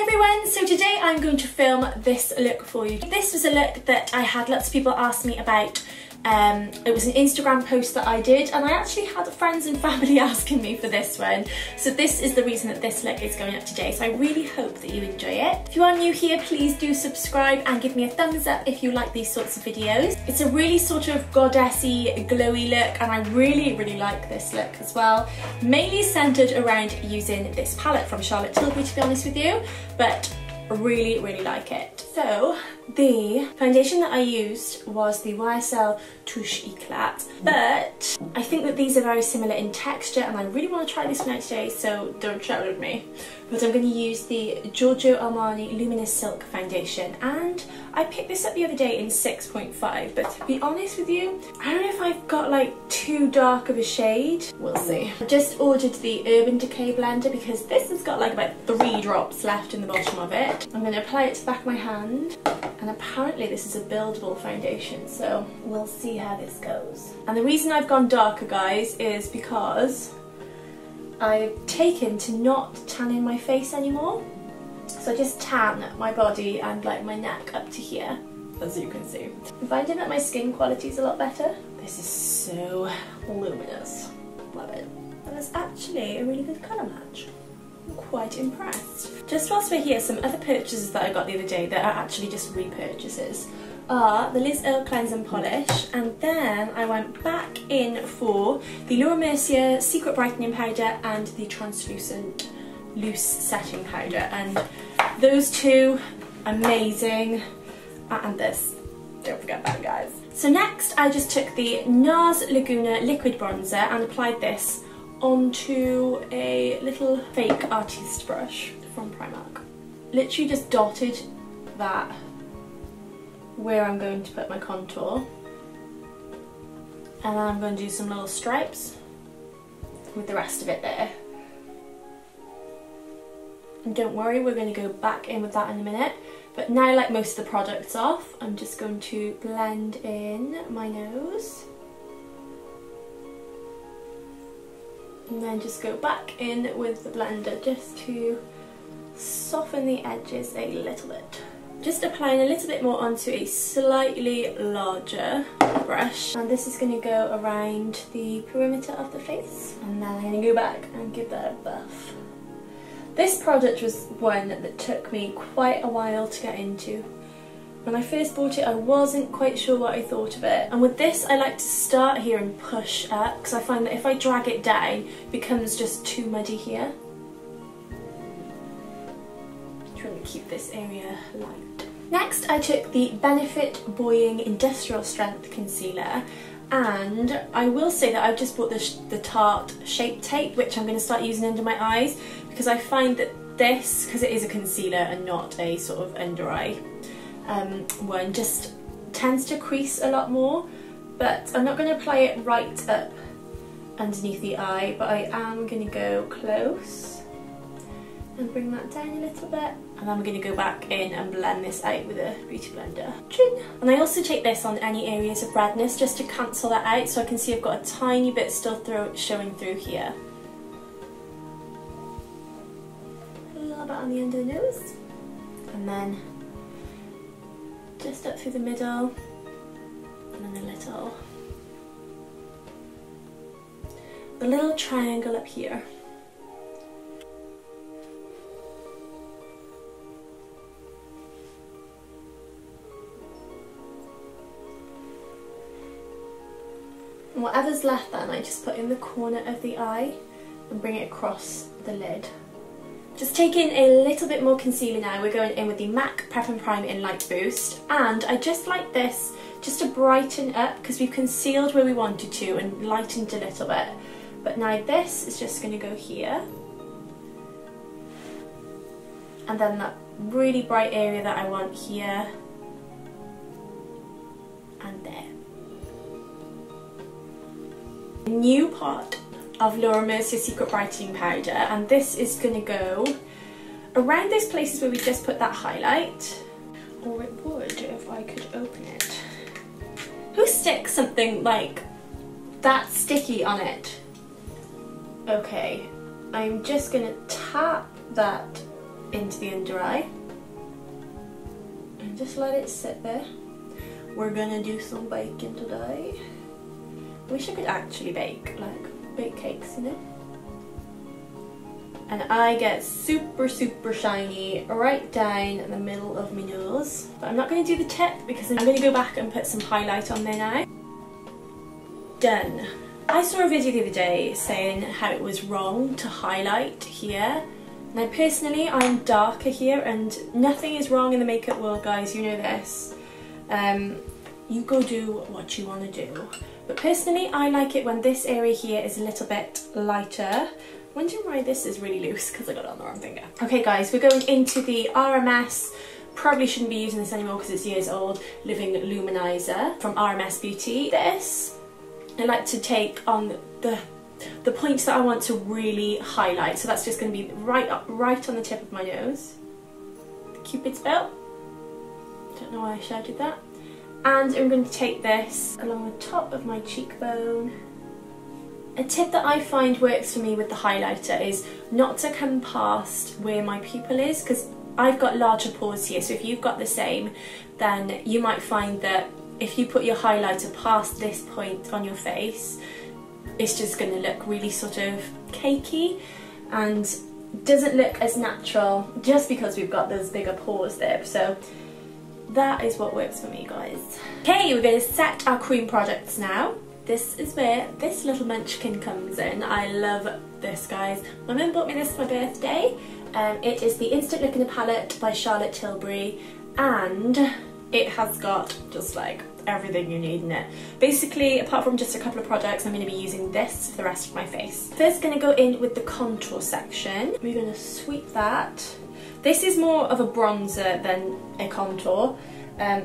everyone, so today I'm going to film this look for you. This was a look that I had lots of people ask me about. It was an Instagram post that I did, and I actually had friends and family asking me for this one. So this is the reason that this look is going up today. So I really hope that you enjoy it. If you are new here, please do subscribe and give me a thumbs up if you like these sorts of videos. It's a really sort of goddessy, glowy look, and I really like this look as well. Mainly centered around using this palette from Charlotte Tilbury, to be honest with you, but really like it. So the foundation that I used was the YSL Touche Eclat, but I think that these are very similar in texture and I really want to try this one out today, so don't shout at me. But I'm going to use the Giorgio Armani Luminous Silk foundation, and I picked this up the other day in 6.5, but to be honest with you, I don't know if I've got like too dark of a shade. We'll see. I just ordered the Urban Decay blender because this has got like about 3 drops left in the bottom of it. I'm going to apply it to the back of my hand, and apparently this is a buildable foundation, so we'll see how this goes. And the reason I've gone darker, guys, is because I've taken to not tanning my face anymore. So I just tan my body and like my neck up to here, as you can see. I'm finding that my skin quality is a lot better. This is so luminous. Love it. And it's actually a really good colour match. I'm quite impressed. Just whilst we're here, some other purchases that I got the other day that are actually just repurchases are the Liz Earle Cleanse and Polish, and then I went back in for the Laura Mercier Secret Brightening Powder and the Translucent Loose Setting Powder, and those two, amazing. And this, don't forget that, guys. So next I just took the NARS Laguna Liquid Bronzer and applied this onto a little fake artiste brush from Primark. Literally just dotted that where I'm going to put my contour, and then I'm going to do some little stripes with the rest of it there. And don't worry, we're going to go back in with that in a minute, but now, like most of the product's off, I'm just going to blend in my nose and then just go back in with the blender just to soften the edges a little bit. Just applying a little bit more onto a slightly larger brush, and this is going to go around the perimeter of the face, and then I'm going to go back and give that a buff. This product was one that took me quite a while to get into. When I first bought it, I wasn't quite sure what I thought of it, and with this I like to start here and push up, because I find that if I drag it down it becomes just too muddy here. Trying to keep this area light. Next I took the Benefit Buoying Industrial Strength Concealer, and I will say that I've just bought the Tarte Shape Tape, which I'm going to start using under my eyes, because I find that this, because it is a concealer and not a sort of under eye one, just tends to crease a lot more. But I'm not going to apply it right up underneath the eye, but I am going to go close and bring that down a little bit, and then we're going to go back in and blend this out with a beauty blender. And I also take this on any areas of redness just to cancel that out, so I can see I've got a tiny bit still showing through here. A little bit on the end of the nose, and then just up through the middle, and then a little triangle up here. And whatever's left then, I just put in the corner of the eye and bring it across the lid. Just taking a little bit more concealer now, we're going in with the MAC Prep and Prime in Light Boost, and I just like this just to brighten up, because we've concealed where we wanted to and lightened a little bit. But now this is just going to go here, and then that really bright area that I want here and there. New pot of Laura Mercier Secret Brightening Powder, and this is going to go around those places where we just put that highlight, or it would if I could open it. Who sticks something like that sticky on it? Okay, I'm just going to tap that into the under eye. And just let it sit there. We're gonna do some baking today. I wish I could actually bake cakes, you know? And I get super shiny right down in the middle of my nose. But I'm not going to do the tip because I'm going to go back and put some highlight on there now. Done. I saw a video the other day saying how it was wrong to highlight here. Now personally I'm darker here and nothing is wrong in the makeup world, guys, you know this. You go do what you want to do. But personally I like it when this area here is a little bit lighter. Wondering why this is really loose because I got it on the wrong finger. Okay guys, we're going into the RMS, probably shouldn't be using this anymore because it's years old, Living Luminizer from RMS Beauty. This, I like to take on the points that I want to really highlight. So that's just going to be right on the tip of my nose. The Cupid's bow. Don't know why I shouted that. And I'm going to take this along the top of my cheekbone. A tip that I find works for me with the highlighter is not to come past where my pupil is, because I've got larger pores here, so if you've got the same, then you might find that if you put your highlighter past this point on your face, it's just going to look really sort of cakey and doesn't look as natural just because we've got those bigger pores there. So that is what works for me, guys. Okay, we're going to set our cream products now. This is where this little munchkin comes in. I love this, guys. My mum bought me this for my birthday. It is the Instant Look in a Palette by Charlotte Tilbury, and it has got just like everything you need in it. Basically, apart from just a couple of products, I'm going to be using this for the rest of my face. First, going to go in with the contour section. We're going to sweep that. This is more of a bronzer than a contour,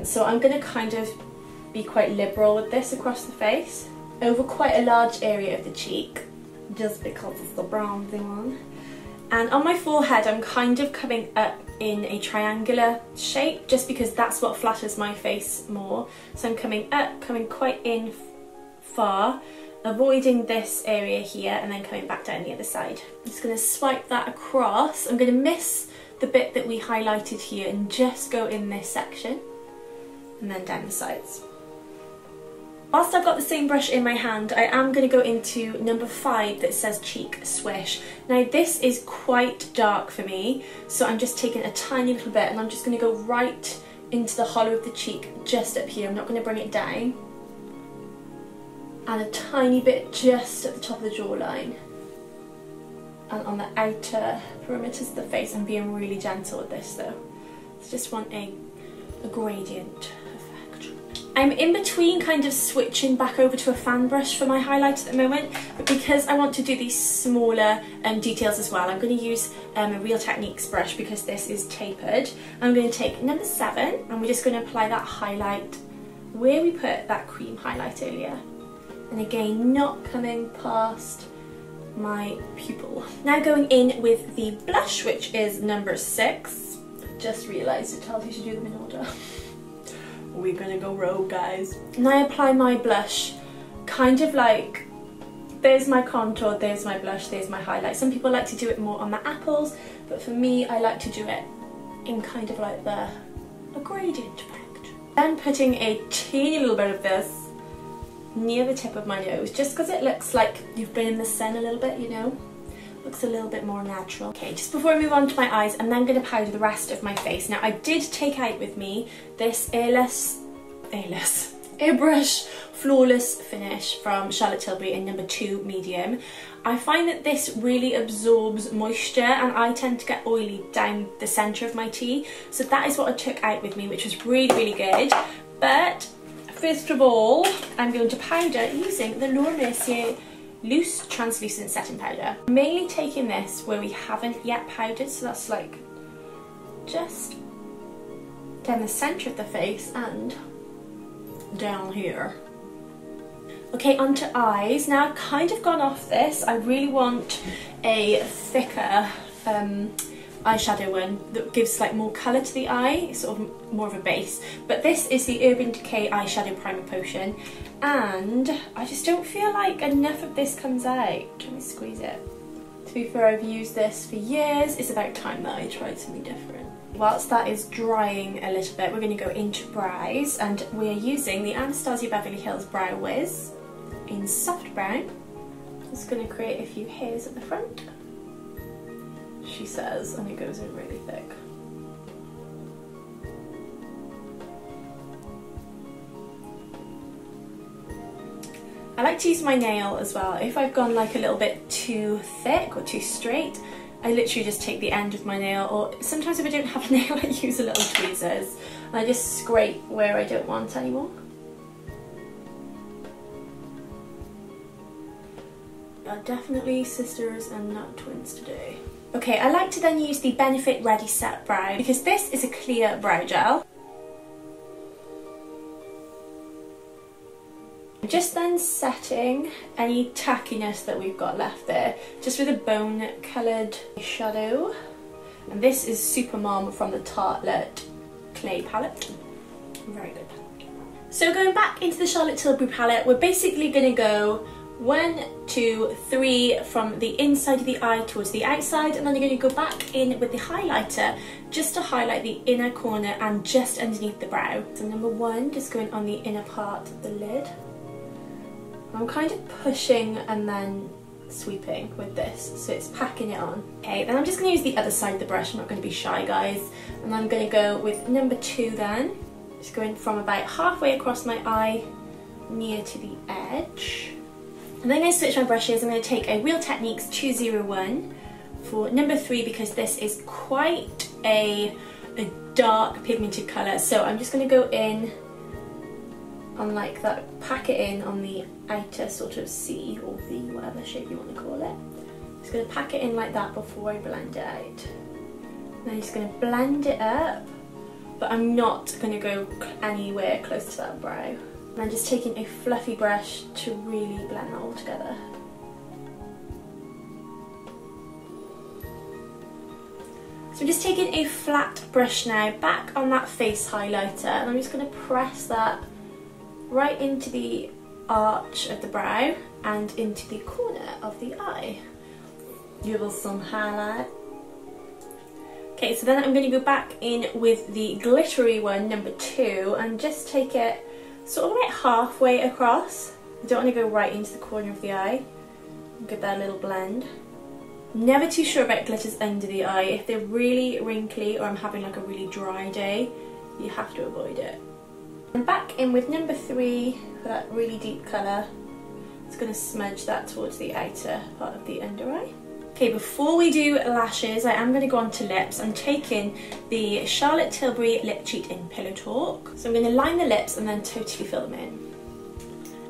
so I'm going to kind of be quite liberal with this across the face, over quite a large area of the cheek, just because it's the bronzy one. And on my forehead I'm kind of coming up in a triangular shape, just because that's what flatters my face more. So I'm coming up, coming quite in far, avoiding this area here, and then coming back down the other side. I'm just going to swipe that across. I'm going to miss the bit that we highlighted here and just go in this section, and then down the sides. Whilst I've got the same brush in my hand, I am going to go into number 5 that says Cheek Swish. Now this is quite dark for me, so I'm just taking a tiny little bit and I'm just going to go right into the hollow of the cheek, just up here. I'm not going to bring it down. And a tiny bit just at the top of the jawline. And on the outer perimeters of the face. I'm being really gentle with this though. I just want a gradient. I'm in between kind of switching back over to a fan brush for my highlight at the moment, but because I want to do these smaller details as well, I'm going to use a Real Techniques brush because this is tapered. I'm going to take number 7 and we're just going to apply that highlight where we put that cream highlight earlier. And again, not coming past my pupil. Now going in with the blush, which is number 6. Just realised it tells you to do them in order. We're gonna go rogue, guys. And I apply my blush kind of like, there's my contour, there's my blush, there's my highlight. Some people like to do it more on the apples, but for me I like to do it in kind of like a gradient effect. Then putting a teeny little bit of this near the tip of my nose, just because it looks like you've been in the sun a little bit, you know? Looks a little bit more natural. Okay, just before I move on to my eyes, I'm then going to powder the rest of my face. Now I did take out with me this Airbrush Flawless Finish from Charlotte Tilbury in number 2 medium. I find that this really absorbs moisture and I tend to get oily down the centre of my T, so that is what I took out with me, which was really good. But first of all, I'm going to powder using the Laura Mercier Loose Translucent Setting Powder. I'm mainly taking this where we haven't yet powdered, so that's like just down the centre of the face and down here. Okay, onto eyes. Now I've kind of gone off this. I really want a thicker eyeshadow one that gives like more colour to the eye, sort of more of a base. But this is the Urban Decay Eyeshadow Primer Potion, and I just don't feel like enough of this comes out. Let me squeeze it. To be fair, I've used this for years. It's about time that I tried something different. Whilst that is drying a little bit, we're going to go into brows, and we are using the Anastasia Beverly Hills Brow Wiz in soft brown. Just going to create a few hairs at the front, she says, and it goes in really thick. I like to use my nail as well. If I've gone like a little bit too thick or too straight, I literally just take the end of my nail, or sometimes if I don't have a nail I use a little tweezers and I just scrape where I don't want anymore. Are definitely sisters and not twins today. Okay, I like to then use the Benefit Ready Set Brow because this is a clear brow gel. Just then setting any tackiness that we've got left there, just with a bone coloured shadow. And this is Super Mom from the Tartelette Clay palette. Very good. So going back into the Charlotte Tilbury palette, we're basically going to go 1, 2, 3 from the inside of the eye towards the outside, and then you're going to go back in with the highlighter just to highlight the inner corner and just underneath the brow. So number 1, just going on the inner part of the lid. I'm kind of pushing and then sweeping with this, so it's packing it on. Okay, then I'm just going to use the other side of the brush. I'm not going to be shy, guys. And I'm going to go with number 2 then. Just going from about halfway across my eye, near to the edge. And then I'm going to switch my brushes. I'm going to take a Real Techniques 201 for number 3 because this is quite a dark pigmented colour. So I'm just going to go in on like that, pack it in on the outer sort of C or V, whatever shape you want to call it. Just going to pack it in like that before I blend it out. And I'm just going to blend it up, but I'm not going to go anywhere close to that brow. And I'm just taking a fluffy brush to really blend that all together. So I'm just taking a flat brush now back on that face highlighter, and I'm just going to press that right into the arch of the brow and into the corner of the eye. Give us some highlight. Okay, so then I'm going to go back in with the glittery one, number 2, and just take it sort of like halfway across. I don't want to go right into the corner of the eye. Give that a little blend. Never too sure about glitters under the eye. If they're really wrinkly or I'm having like a really dry day, you have to avoid it. And back in with number 3 for that really deep colour. It's going to smudge that towards the outer part of the under eye. Okay, before we do lashes, I am going to go on to lips. I'm taking the Charlotte Tilbury Lip Cheat in Pillow Talk. So I'm going to line the lips and then totally fill them in.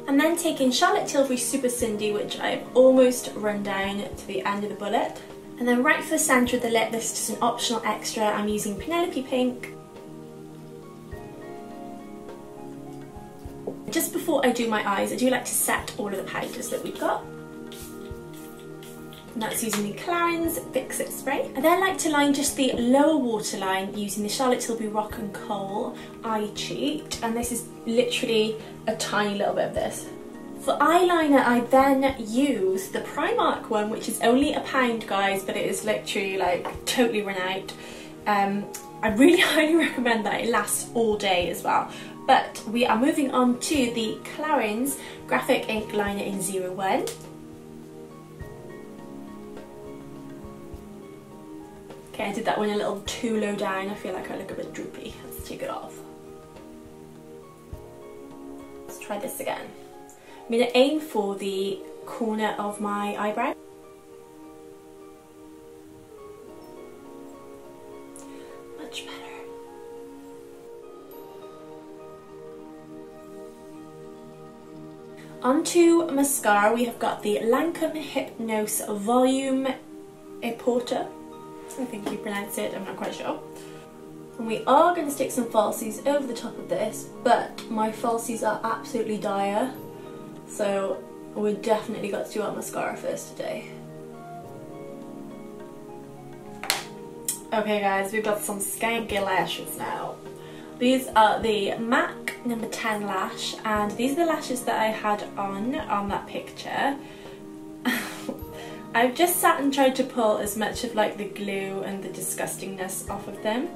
And then taking Charlotte Tilbury Super Cindy, which I've almost run down to the end of the bullet. And then right for the centre of the lip, this is just an optional extra. I'm using Penelope Pink. Just before I do my eyes, I do like to set all of the powders that we've got. And that's using the Clarins Fix It Spray. I then like to line just the lower waterline using the Charlotte Tilbury Rock and Coal Eye Cheat. And this is literally a tiny little bit of this. For eyeliner, I then use the Primark one, which is only £1, guys, but it is literally like totally run out. I really highly recommend that. It lasts all day as well. But we are moving on to the Clarins Graphic Ink Liner in 01. Okay, I did that one a little too low down. I feel like I look a bit droopy. Let's take it off. Let's try this again. I'm going to aim for the corner of my eyebrow. Much better. Onto mascara, we have got the Lancome Hypnose Volume Porter. I think you pronounce it, I'm not quite sure. And we are going to stick some falsies over the top of this, but my falsies are absolutely dire, so we definitely got to do our mascara first today. Okay guys, we've got some skanky lashes now. These are the MAC number 10 lash, and these are the lashes that I had on that picture. I've just sat and tried to pull as much of like the glue and the disgustingness off of them.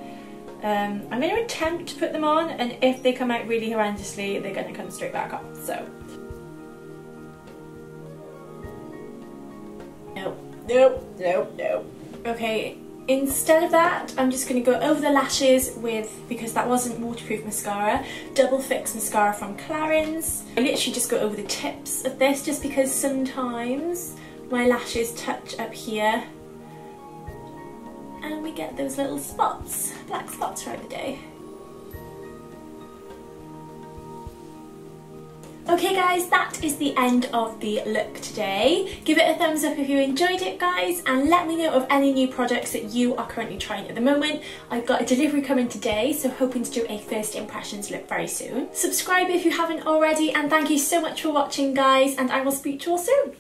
I'm going to attempt to put them on, and if they come out really horrendously, they're going to come straight back off. So, nope. Okay, instead of that, I'm just going to go over the lashes with, because that wasn't waterproof mascara, Double Fix mascara from Clarins. I literally just go over the tips of this just because sometimes my lashes touch up here and we get those little spots, black spots throughout the day. Okay guys, that is the end of the look today. Give it a thumbs up if you enjoyed it guys, and let me know of any new products that you are currently trying at the moment. I've got a delivery coming today, so hoping to do a first impressions look very soon. Subscribe if you haven't already, and thank you so much for watching guys, and I will speak to you all soon.